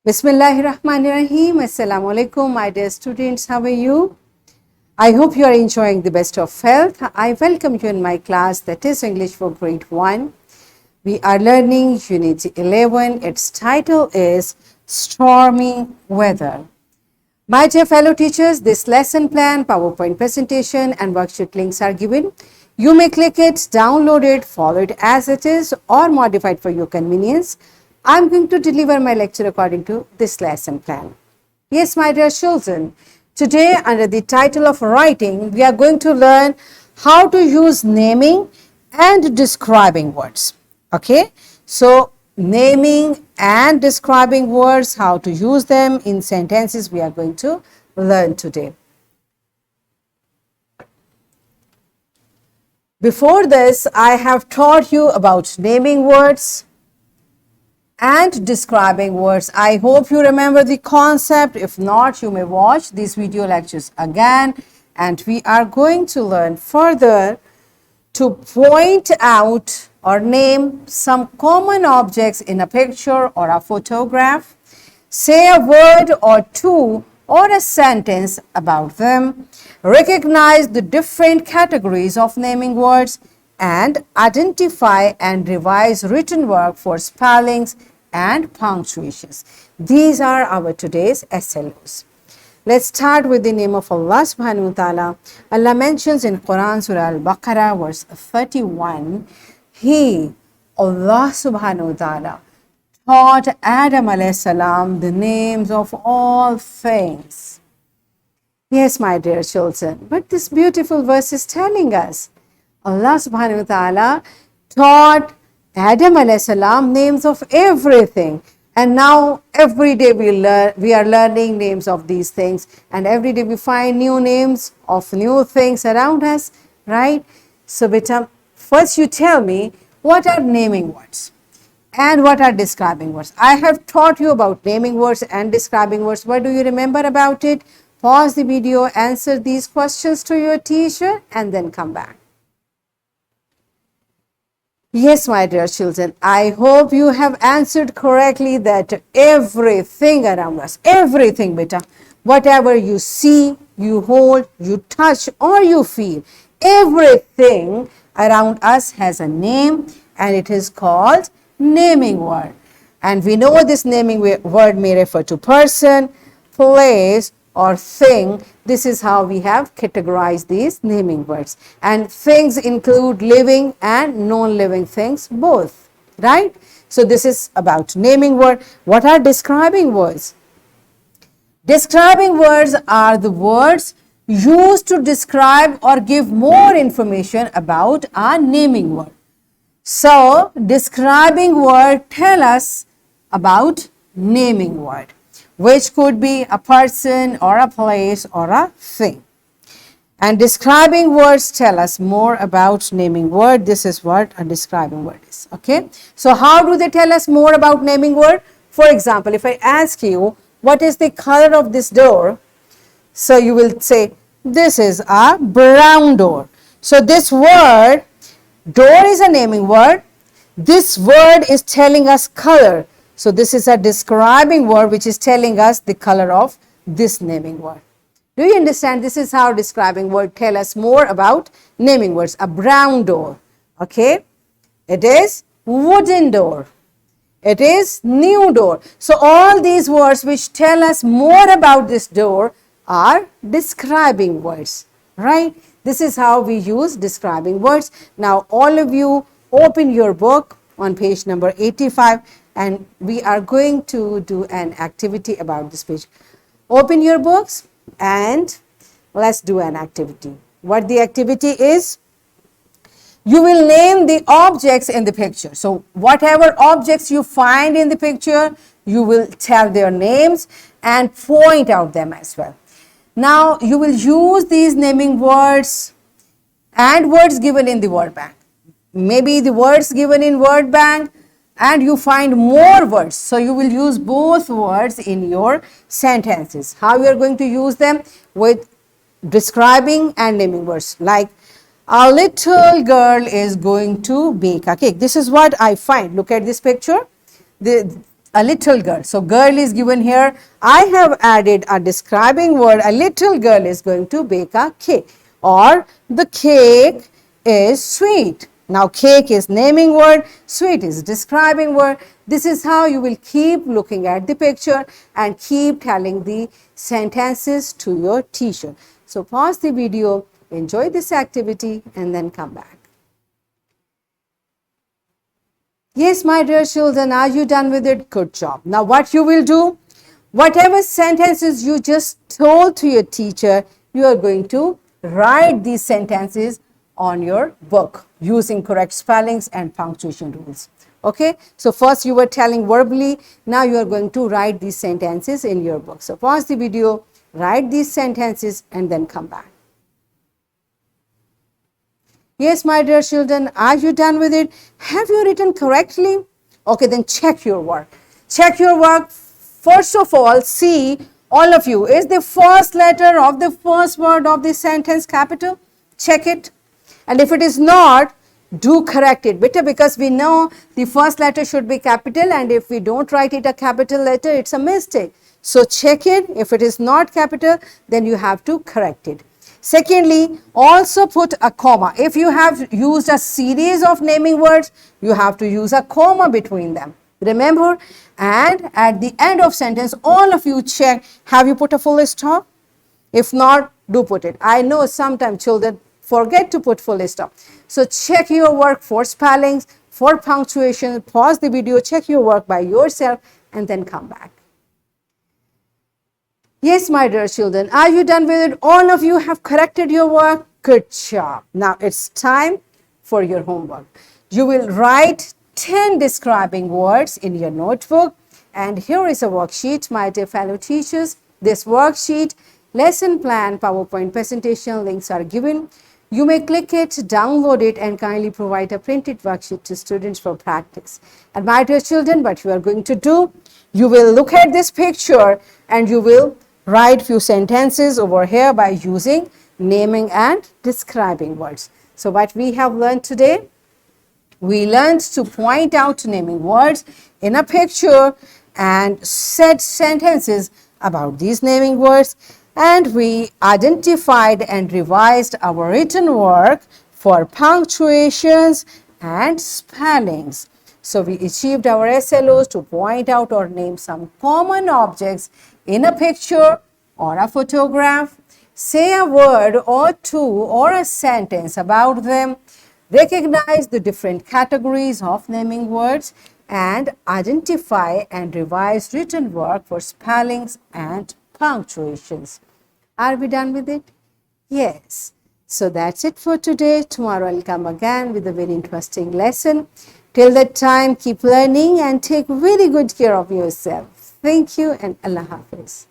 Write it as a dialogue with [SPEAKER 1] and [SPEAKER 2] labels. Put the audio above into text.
[SPEAKER 1] Bismillahirrahmanirrahim. Assalamu alaikum, my dear students. How are you? I hope you are enjoying the best of health. I welcome you in my class, that is English for grade 1. We are learning Unit 11. Its title is Stormy Weather. My dear fellow teachers, this lesson plan, PowerPoint presentation and worksheet links are given. You may click it, download it, follow it as it is or modify it for your convenience. I'm going to deliver my lecture according to this lesson plan. Yes, my dear children, today under the title of writing, we are going to learn how to use naming and describing words. Okay, so naming and describing words, how to use them in sentences, we are going to learn today. Before this, I have taught you about naming words and describing words. I hope you remember the concept. If not, you may watch these video lectures again, and we are going to learn further to point out or name some common objects in a picture or a photograph, say a word or two or a sentence about them, recognize the different categories of naming words, and identify and revise written work for spellings and punctuations. These are our today's SLOs. Let's start with the name of Allah subhanahu wa ta'ala. Allah mentions in Quran Surah Al-Baqarah verse 31, He, Allah subhanahu wa ta'ala, taught Adam alayhi salam the names of all things. Yes, my dear children, but this beautiful verse is telling us Allah subhanahu wa ta'ala taught Adam alayhi salam names of everything, and now every day we are learning names of these things, and every day we find new names of new things around us, right? So beta, first you tell me what are naming words and what are describing words. I have taught you about naming words and describing words. What do you remember about it? Pause the video, answer these questions to your teacher, and then come back. Yes, my dear children, I hope you have answered correctly that everything around us, everything beta, whatever you see, you hold, you touch or you feel, everything around us has a name, and it is called naming word. And we know this naming word may refer to person, place or thing. This is how we have categorized these naming words. And things include living and non-living things both, right? So this is about naming word. What are describing words? Describing words are the words used to describe or give more information about a naming word. So describing word tell us about naming word, which could be a person or a place or a thing. And describing words tell us more about naming word. This is what a describing word is. Okay. So how do they tell us more about naming word? For example, if I ask you, what is the color of this door? So you will say, this is a brown door. So this word, door is a naming word. This word is telling us color. So this is a describing word which is telling us the color of this naming word. Do you understand? This is how describing word tell us more about naming words. A brown door. Okay. It is wooden door. It is new door. So all these words which tell us more about this door are describing words. Right? This is how we use describing words. Now all of you open your book on page number 85. And we are going to do an activity about this page. Open your books and let's do an activity. What the activity is? You will name the objects in the picture. So whatever objects you find in the picture, you will tell their names and point out them as well. Now you will use these naming words and words given in the word bank. Maybe the words given in word bank, and you find more words. So you will use both words in your sentences. How you are going to use them? With describing and naming words. Like, a little girl is going to bake a cake. This is what I find. Look at this picture. a little girl. So girl is given here. I have added a describing word. A little girl is going to bake a cake, or the cake is sweet. Now cake is naming word, sweet is describing word. This is how you will keep looking at the picture and keep telling the sentences to your teacher. So pause the video, enjoy this activity, and then come back. Yes, my dear children, are you done with it? Good job. Now what you will do, whatever sentences you just told to your teacher, you are going to write these sentences on your book using correct spellings and punctuation rules. Okay, so first you were telling verbally, now you are going to write these sentences in your book. So pause the video, write these sentences, and then come back. Yes, my dear children, are you done with it? Have you written correctly? Okay, then check your work. Check your work. First of all, see, all of you, is the first letter of the first word of the sentence capital? Check it. And if it is not, do correct it. Better, because we know the first letter should be capital, and if we don't write it a capital letter, it's a mistake. So check it. If it is not capital, then you have to correct it. Secondly, also put a comma. If you have used a series of naming words, you have to use a comma between them. Remember? And at the end of sentence, all of you check, have you put a full stop? If not, do put it. I know sometimes children forget to put full stop. So check your work for spellings, for punctuation. Pause the video, check your work by yourself, and then come back. Yes, my dear children, are you done with it? All of you have corrected your work. Good job. Now it's time for your homework. You will write 10 describing words in your notebook. And here is a worksheet, my dear fellow teachers. This worksheet, lesson plan, PowerPoint presentation links are given. You may click it, download it, and kindly provide a printed worksheet to students for practice. And my dear children, what you are going to do, you will look at this picture and you will write few sentences over here by using naming and describing words. So what we have learned today, we learned to point out naming words in a picture and set sentences about these naming words, and we identified and revised our written work for punctuations and spellings. So we achieved our SLOs to point out or name some common objects in a picture or a photograph, say a word or two or a sentence about them, recognize the different categories of naming words, and identify and revise written work for spellings and punctuations. Are we done with it? Yes. So that's it for today. Tomorrow I'll come again with a very interesting lesson. Till that time, keep learning and take very good care of yourself. Thank you and Allah Hafiz.